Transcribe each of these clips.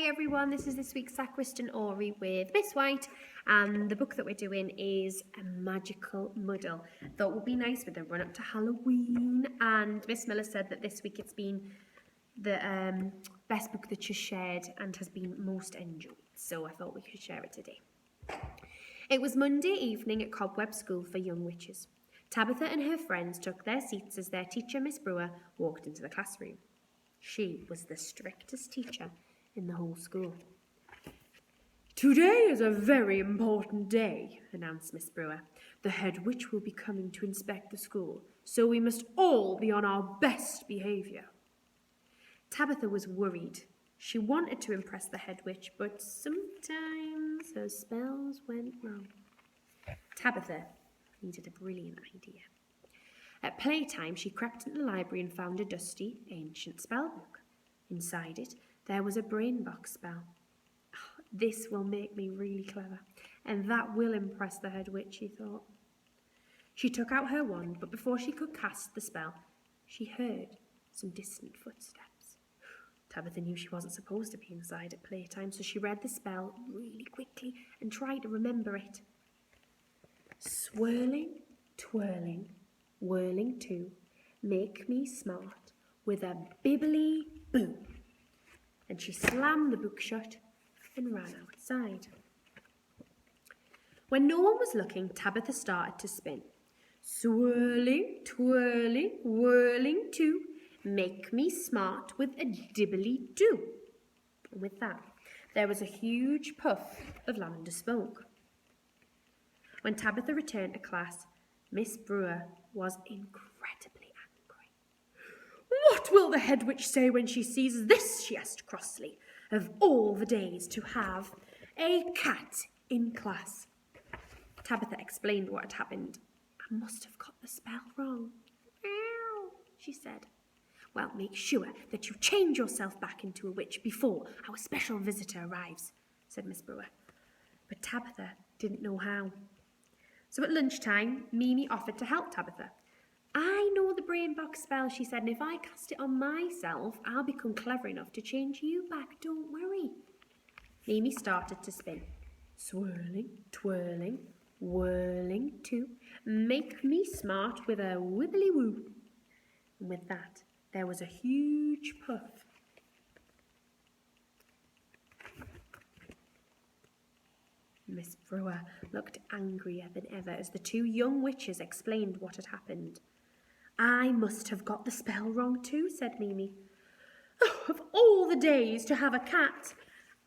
everyone, this is this week's Sacristo-nory with Miss White, and the book that we're doing is A Magical Muddle. Thought it would be nice with the run up to Halloween, and Miss Miller said that this week it's been the best book that she's shared and has been most enjoyed, so I thought we could share it today. It was Monday evening at Cobweb School for Young Witches. Tabitha and her friends took their seats as their teacher, Miss Brewer, walked into the classroom. She was the strictest teacher in the whole school. "Today is a very important day," announced Miss Brewer. "The head witch will be coming to inspect the school, so we must all be on our best behaviour." Tabitha was worried. She wanted to impress the head witch, but sometimes her spells went wrong. Tabitha needed a brilliant idea. At playtime, she crept into the library and found a dusty, ancient spellbook. Inside it, there was a brain box spell. "Oh, this will make me really clever, and that will impress the head witch," she thought. She took out her wand, but before she could cast the spell, she heard some distant footsteps. Tabitha knew she wasn't supposed to be inside at playtime, so she read the spell really quickly and tried to remember it. "Swirling, twirling, whirling too, make me smart with a bibbly-boo." And she slammed the book shut and ran outside. When no one was looking, Tabitha started to spin. "Swirling, twirling, whirling too, make me smart with a dibbly-doo." And with that, there was a huge puff of lavender smoke. When Tabitha returned to class, Miss Brewer was incredibly angry. "What will the head witch say when she sees this?" she asked crossly. "Of all the days to have a cat in class." Tabitha explained what had happened. "I must have got the spell wrong," she said. "Well, make sure that you change yourself back into a witch before our special visitor arrives," said Miss Brewer. But Tabitha didn't know how. So at lunchtime, Mimi offered to help Tabitha. "I know the brain box spell," she said, "and if I cast it on myself, I'll become clever enough to change you back, don't worry." Mimi started to spin. "Swirling, twirling, whirling too, make me smart with a wibbly-woo." And with that, there was a huge puff. Miss Brewer looked angrier than ever as the two young witches explained what had happened. "I must have got the spell wrong too," said Mimi. "Oh, of all the days to have a cat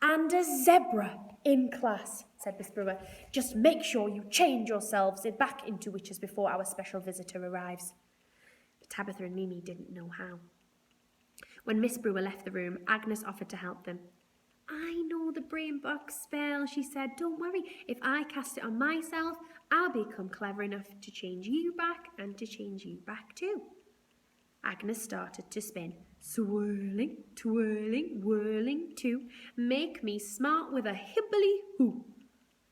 and a zebra in class," said Miss Brewer. "Just make sure you change yourselves back into witches before our special visitor arrives." But Tabitha and Mimi didn't know how. When Miss Brewer left the room, Agnes offered to help them. "I know the brain box spell," she said. "Don't worry, if I cast it on myself, I'll become clever enough to change you back and to change you back too." Agnes started to spin. "Swirling, twirling, whirling too, make me smart with a hibbly-hoo."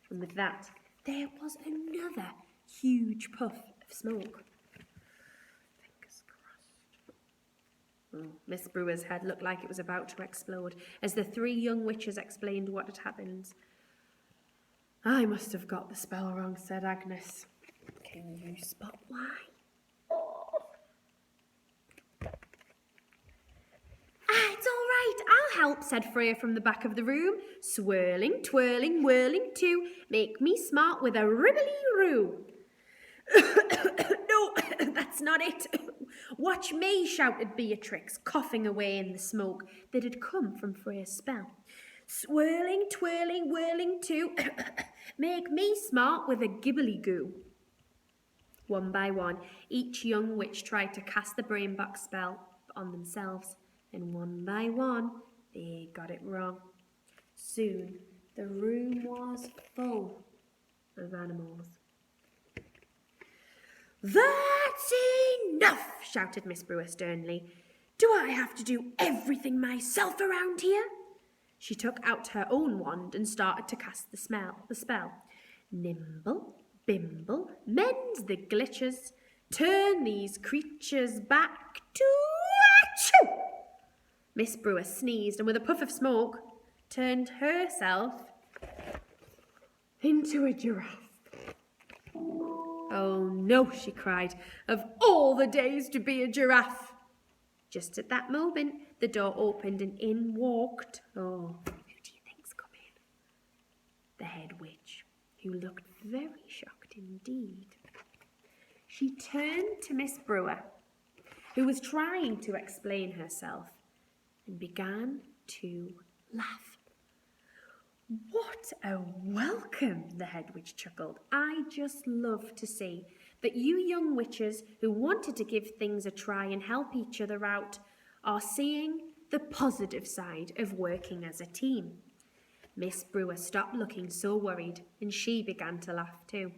And with that, there was another huge puff of smoke. Miss Brewer's head looked like it was about to explode as the three young witches explained what had happened. "I must have got the spell wrong," said Agnes. "Can you spot why?" "It's all right, I'll help," said Freya from the back of the room. "Swirling, twirling, whirling too, make me smart with a ribbly-roo." "No, that's not it. Watch me," shouted Beatrix, coughing away in the smoke that had come from Freya's spell. "Swirling, twirling, whirling too, make me smart with a gibbly-goo." One by one, each young witch tried to cast the brain box spell on themselves, and one by one, they got it wrong. Soon, the room was full of animals. "That's enough," shouted Miss Brewer sternly. "Do I have to do everything myself around here?" She took out her own wand and started to cast the spell. "Nimble, bimble, mend the glitches, turn these creatures back to achoo." Miss Brewer sneezed, and with a puff of smoke, turned herself into a giraffe. "Oh no," she cried, "of all the days to be a giraffe!" Just at that moment, the door opened and in walked, who do you think's come in? The head witch, who looked very shocked indeed. She turned to Miss Brewer, who was trying to explain herself, and began to laugh. "What a welcome," the head witch chuckled. "I just love to see that you young witches who wanted to give things a try and help each other out are seeing the positive side of working as a team." Miss Brewer stopped looking so worried, and she began to laugh too.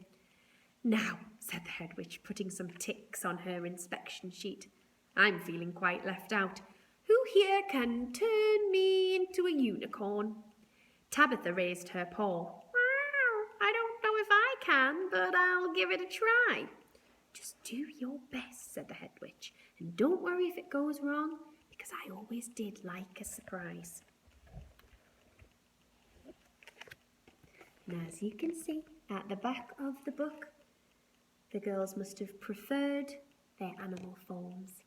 "Now," said the head witch, putting some ticks on her inspection sheet, "I'm feeling quite left out. Who here can turn me into a unicorn?" Tabitha raised her paw. "Wow, I don't know if I can, but I'll give it a try." "Just do your best," said the head witch, "and don't worry if it goes wrong, because I always did like a surprise." And as you can see at the back of the book, the girls must have preferred their animal forms.